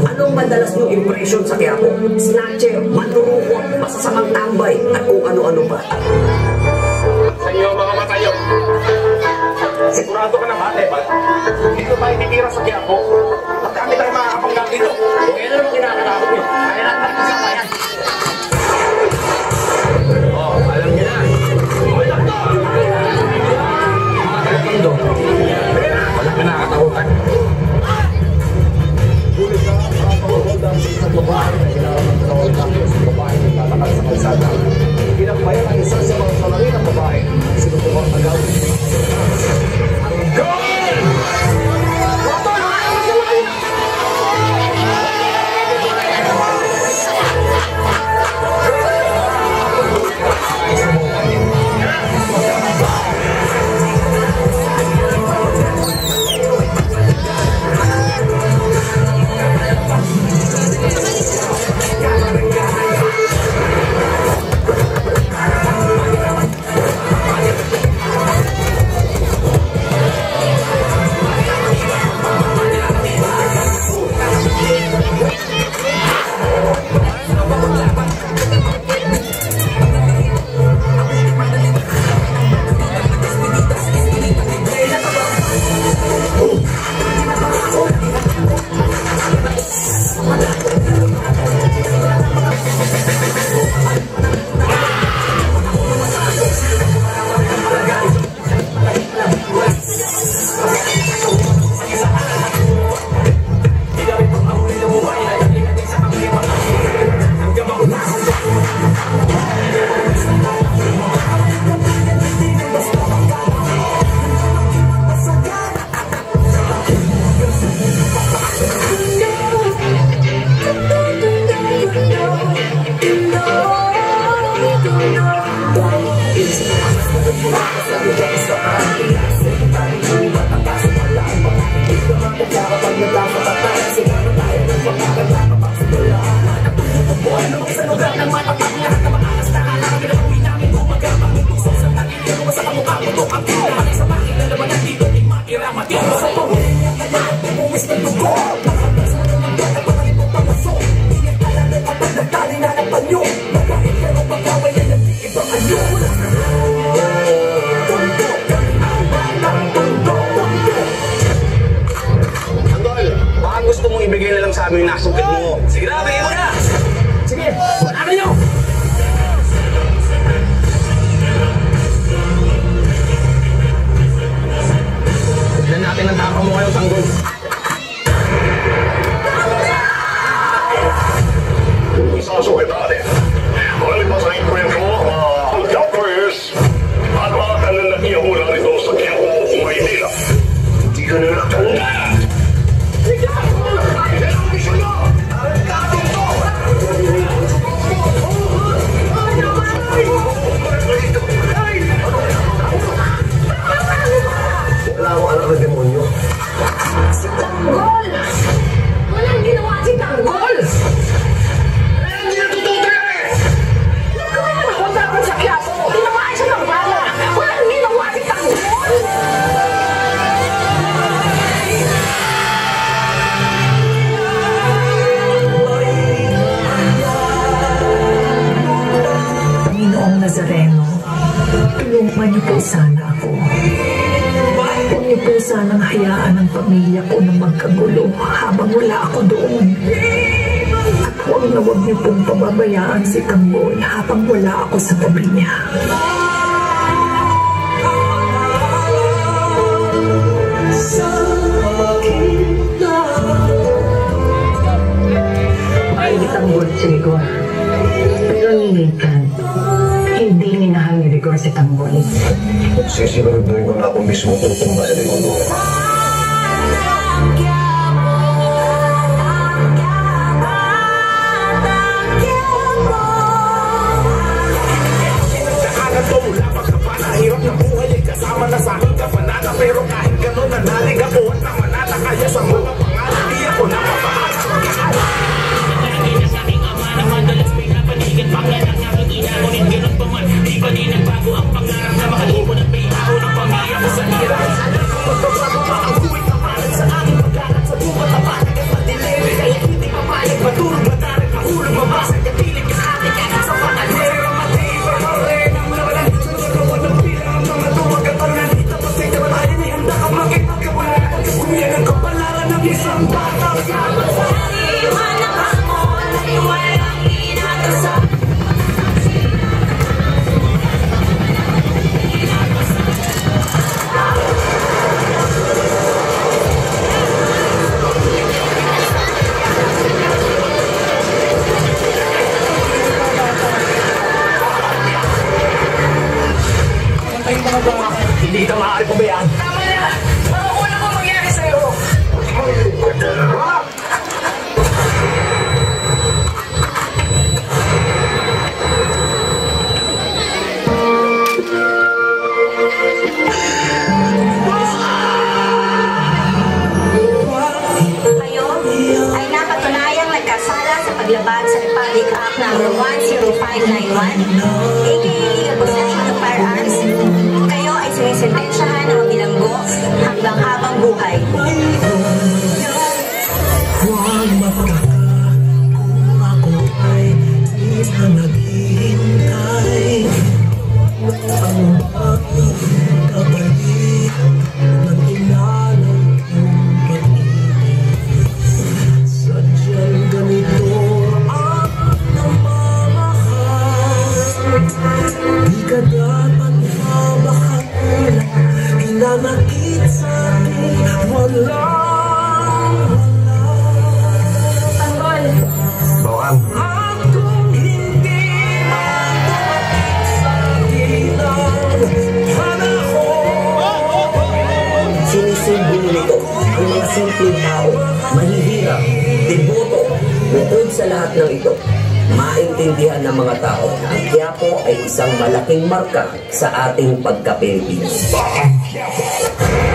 Anong madalas niyong impression sa Quiapo? Snatcher, manurukot, masasamang tambay, at kung ano-ano pa. Sa inyo mga matayo. Sigurado ka na ba, Teban? Dito tayo titira sa Quiapo. At kami tayo makakapanggang dito. Kung yan naman kinakatakot nyo, kaya natin magkasama yan. Oh, alam niyo na. Walang kinakatakutan. Sa babae na kailangan ng tawag ng sa babae na tatakal sa kalsada. Pinagbayan ang isa sa mga salari ng babae. Sinubukan ang agawin. Ibigay na lang sa amin yung nasungkit mo. Sige na, bigay mo na! Sige, wala ka nyo! Tignan natin ang tapa mo ngayong tanggol. Isasukit natin. Balik pa sa imprento mo, mga Quiapoers. Ano ang kanalaki ang mula nito sa Quiapo o Maynila? Hindi ka na natanda! Wala akong alam na demonyo. Si Tanggol! Walang ginawa si Tanggol! Hindi na totoo yan eh! Nagkawin na ako dapat sa Quiapo. Tinamaan siya ng bala. Walang ginawa si Tanggol! Panginoong Nazareno, tulungan niyo po sana ako. Huwag niyo po sanang hayaan ang pamilya ko na magkagulo habang wala ako doon. At huwag niyo pong pababayaan si Tanggol habang wala ako sa tabi niya. Ay, Tanggol si Rigor. Pero nilikan. Hindi minahal ni Rigor si Tanggol. Sisiguraduhin ko na ako mismo tutumba sa likod mo. Daanan to mula pagkapanahirap ng buhay ay kasama na sa aking kapanana. Pero kahit gano'n nanalig ako at namanala kaya sa mga pangalan di ako napapahal sa pagkahala. Nakikita sa aking ama na madalas pinapaligid. Bakla ng aking ina, ngunit gano'n pa man di pa din nagbago ang pangarap na makalimutan at piha. Hindi ka maaari pabayaan. Tama na! Baka kung ano mang mangyari sa'yo! Kayo ay napatunayang nagkasala sa paglabag sa Republic Act No. 10591, aka Illegal Possession of Firearms. Kayo ay sinisintensyahan ng mabilanggo hanggang habang buhay. Huwag magtaka kung ako ay di na naghihintay. Ang bakit kabalik ng inalay kong pag-ibig. Sadyang ganito ang namamahal. Di ka dapat mabakala, hinanakit sa akin, walang Bawang. at kung hindi man dumating sa akin ang panahon. Sinisimbolo nito ang mga simpleng tao, mahihirap, deboto, bukod sa lahat ng ito. Maintindihan ng mga tao na ang Quiapo ay isang malaking marka sa ating pagka-Pilipino. Quiapo.